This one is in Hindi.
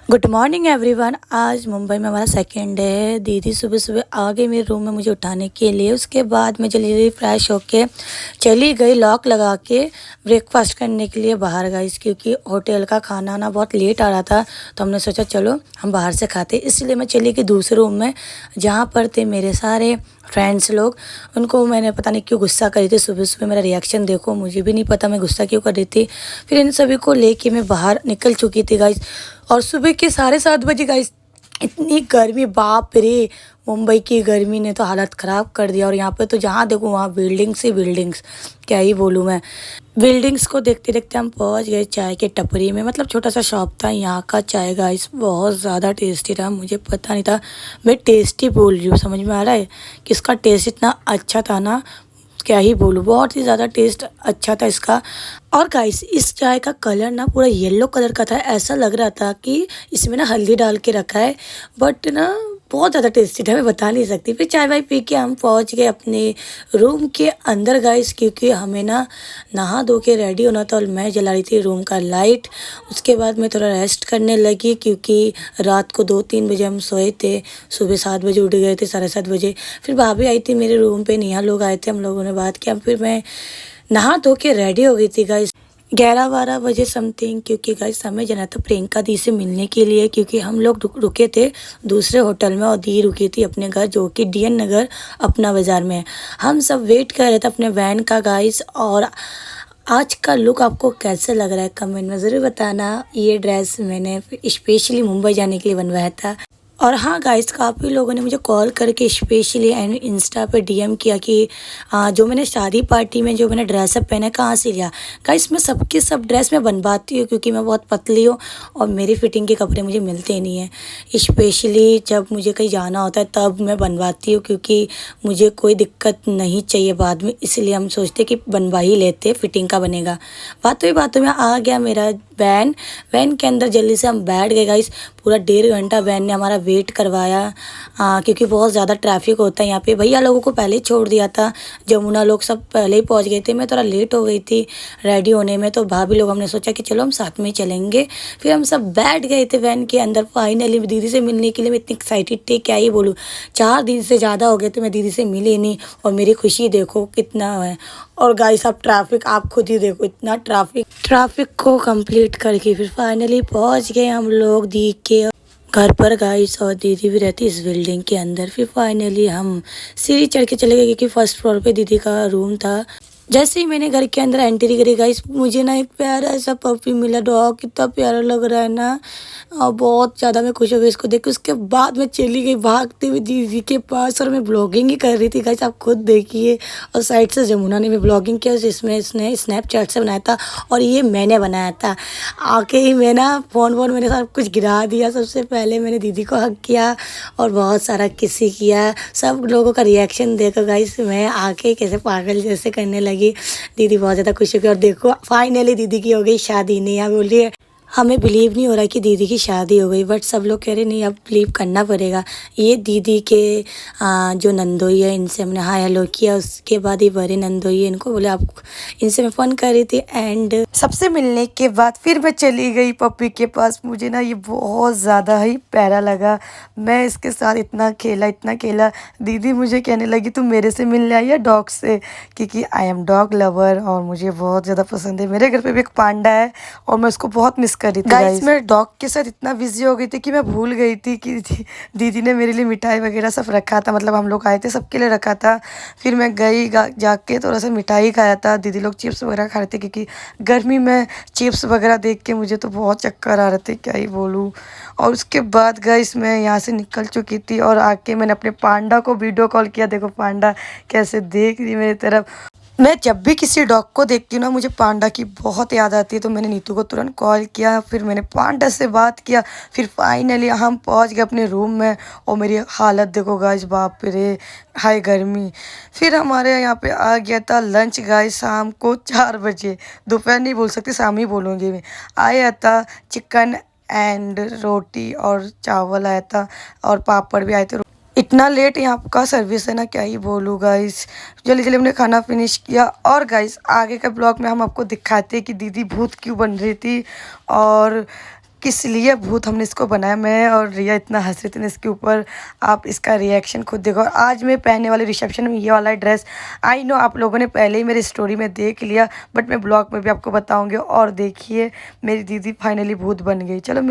Good morning everyone. आज मुंबई में हमारा सेकेंड डे है। दीदी सुबह सुबह आ गई मेरे रूम में मुझे उठाने के लिए। उसके बाद मैं जल्दी जल्दी फ्रेश होके चली गई लॉक लगा के ब्रेकफास्ट करने के लिए बाहर गई, क्योंकि होटल का खाना ना बहुत लेट आ रहा था। तो हमने सोचा चलो हम बाहर से खाते, इसलिए मैं चली गई दूसरे रूम में जहाँ पर थे मेरे सारे फ्रेंड्स लोग। उनको मैंने पता नहीं क्यों गुस्सा करी थी। सुबह सुबह मेरा रिएक्शन देखो, मुझे भी नहीं पता मैं गुस्सा क्यों कर रही थी। फिर इन सभी को लेके मैं बाहर निकल चुकी थी गाइस। और सुबह के 7:30 बजे गाइस, इतनी गर्मी, बाप रे। मुंबई की गर्मी ने तो हालत ख़राब कर दिया। और यहाँ पे तो जहाँ देखो वहाँ बिल्डिंग्स ही बिल्डिंग्स, क्या ही बोलूँ मैं। बिल्डिंग्स को देखते देखते हम पहुँच गए चाय के टपरी में। मतलब छोटा सा शॉप था। यहाँ का चाय गाइस बहुत ज़्यादा टेस्टी था। मुझे पता नहीं था, मैं टेस्टी बोल रही हूँ, समझ में आ रहा है कि इसका टेस्ट इतना अच्छा था ना, क्या ही बोलूँ। बहुत ही ज़्यादा टेस्ट अच्छा था इसका। और गाइस इस चाय का कलर ना पूरा येलो कलर का था। ऐसा लग रहा था कि इसमें ना हल्दी डाल के रखा है, बट ना बहुत ज़्यादा टेस्टी था, मैं बता नहीं सकती। फिर चाय वाय पी के हम पहुंच गए अपने रूम के अंदर गाइस, क्योंकि हमें ना नहा धो के रेडी होना था। और मैं जला रही थी रूम का लाइट। उसके बाद मैं थोड़ा रेस्ट करने लगी, क्योंकि रात को 2-3 बजे हम सोए थे। सुबह 7 बजे उठ गए थे, 7:30 बजे। फिर भाभी आई थी मेरे रूम पे, नेहा लोग आए थे, हम लोगों ने बात किया। फिर मैं नहा धो के रेडी हो गई थी गाइस 11-12 बजे समथिंग, क्योंकि गाइस हमें जाना था प्रियंका दी से मिलने के लिए। क्योंकि हम लोग रुके थे दूसरे होटल में और दी रुकी थी अपने घर, जो कि DN नगर अपना बाज़ार में है। हम सब वेट कर रहे थे अपने वैन का गाइस। और आज का लुक आपको कैसे लग रहा है कमेंट में ज़रूर बताना। ये ड्रेस मैंने स्पेशली मुंबई जाने के लिए बनवाया था। और हाँ गाइस, काफ़ी लोगों ने मुझे कॉल करके स्पेशली एंड इंस्टा पे DM किया कि जो मैंने शादी पार्टी में जो मैंने ड्रेसअप पहना कहाँ से लिया। गाइस मैं सबके सब ड्रेस में बनवाती हूँ, क्योंकि मैं बहुत पतली हूँ और मेरी फिटिंग के कपड़े मुझे मिलते ही नहीं हैं। स्पेशली जब मुझे कहीं जाना होता है तब मैं बनवाती हूँ, क्योंकि मुझे कोई दिक्कत नहीं चाहिए बाद में। इसलिए हम सोचते कि बनवा ही लेते, फिटिंग का बनेगा। बातों में आ गया मेरा वैन के अंदर जल्दी से हम बैठ गए गाइस। पूरा 1.5 घंटा वैन ने हमारा वेट करवाया, क्योंकि बहुत ज़्यादा ट्रैफिक होता है यहाँ पे। भैया लोगों को पहले ही छोड़ दिया था, जमुना लोग सब पहले ही पहुँच गए थे। मैं थोड़ा लेट हो गई थी रेडी होने में, तो भाभी लोग हमने सोचा कि चलो हम साथ में ही चलेंगे। फिर हम सब बैठ गए थे वैन के अंदर। फाइनली दीदी से मिलने के लिए मैं इतनी एक्साइटेड थी, क्या ही बोलूँ। 4 दिन से ज़्यादा हो गए थे मैं दीदी से मिली नहीं, और मेरी खुशी देखो कितना है। और गाइस अब ट्रैफिक आप खुद ही देखो, इतना ट्रैफिक को कंप्लीट करके फिर फाइनली पहुंच गए हम लोग दी के घर पर गाइस। और दीदी भी रहती इस बिल्डिंग के अंदर। फिर फाइनली हम सीढ़ी चढ़ के चले गए, क्योंकि फर्स्ट फ्लोर पे दीदी का रूम था। जैसे ही मैंने घर के अंदर एंट्री करी गाइस, मुझे ना एक प्यारा सा पपी मिला। डॉग कितना प्यारा लग रहा है ना, और बहुत ज़्यादा मैं खुश हो गई इसको देख के। उसके बाद मैं चली गई भागते हुए दीदी के पास, और मैं ब्लॉगिंग ही कर रही थी गाइस, आप खुद देखिए। और साइड से जमुना ने भी ब्लॉगिंग किया, जिसमें इसने स्नैपचैट से बनाया था और ये मैंने बनाया था। आके ही मैं ना फ़ोन मैंने सब कुछ गिरा दिया। सबसे पहले मैंने दीदी को हग किया और बहुत सारा किसी किया। सब लोगों का रिएक्शन देखो गाइस, मैं आके कैसे पागल जैसे करने लगी। दीदी बहुत ज़्यादा खुश हो गई। और देखो फाइनली दीदी की हो गई शादी। नेहा बोल रही है हमें बिलीव नहीं हो रहा कि दीदी की शादी हो गई, बट सब लोग कह रहे नहीं अब बिलीव करना पड़ेगा। ये दीदी के जो नंदोई है, इनसे हमने हाय हेलो किया। उसके बाद ये बड़े नंदोई है, इनको बोले आप, इनसे मैं फ़ोन कर रही थी। एंड सबसे मिलने के बाद फिर मैं चली गई पप्पी के पास। मुझे ना ये बहुत ज़्यादा ही प्यारा लगा। मैं इसके साथ इतना खेला। दीदी मुझे कहने लगी तुम मेरे से मिलने आई है डॉग से, क्योंकि आई एम डॉग लवर और मुझे बहुत ज़्यादा पसंद है। मेरे घर पे भी एक पांडा है और मैं उसको बहुत मिस कर रही थी गाइस। मैं डॉग के साथ इतना बिजी हो गई थी कि मैं भूल गई थी कि दीदी ने मेरे लिए मिठाई वगैरह सब रखा था। मतलब हम लोग आए थे सबके लिए रखा था। फिर मैं गई जाके थोड़ा सा मिठाई खाया था। दीदी लोग चिप्स वगैरह खा रहे थे, क्योंकि गर्मी में चिप्स वगैरह देख के मुझे तो बहुत चक्कर आ रहे थे, क्या ही बोलूँ। और उसके बाद गाइस मैं यहाँ से निकल चुकी थी और आके मैंने अपने पांडा को वीडियो कॉल किया। देखो पांडा कैसे देख रही मेरी तरफ। मैं जब भी किसी डॉग को देखती हूँ ना, मुझे पांडा की बहुत याद आती है। तो मैंने नीतू को तुरंत कॉल किया, फिर मैंने पांडा से बात किया। फिर फाइनली हम पहुँच गए अपने रूम में। और मेरी हालत देखो गाइस, बाप रे, हाय गर्मी। फिर हमारे यहाँ पे आ गया था लंच गाइस शाम को 4 बजे। दोपहर नहीं बोल सकती, शाम ही बोलूँगी मैं। आया था चिकन एंड रोटी और चावल आया था, और पापड़ भी आए थे। इतना लेट यहाँ का सर्विस है ना, क्या ही बोलूँ गाइस। जल्दी जल्दी हमने खाना फिनिश किया। और गाइस आगे के ब्लॉग में हम आपको दिखाते हैं कि दीदी भूत क्यों बन रही थी। और किस लिए भूत हमने इसको बनाया। मैं और रिया इतना हंस रहे थे ना इसके ऊपर, आप इसका रिएक्शन खुद देखो। और आज मैं पहनने वाली रिसेप्शन में ये वाला ड्रेस, आई नो आप लोगों ने पहले ही मेरी स्टोरी में देख लिया, बट मैं ब्लॉग में भी आपको बताऊंगी। और देखिए मेरी दीदी फाइनली भूत बन गई। चलो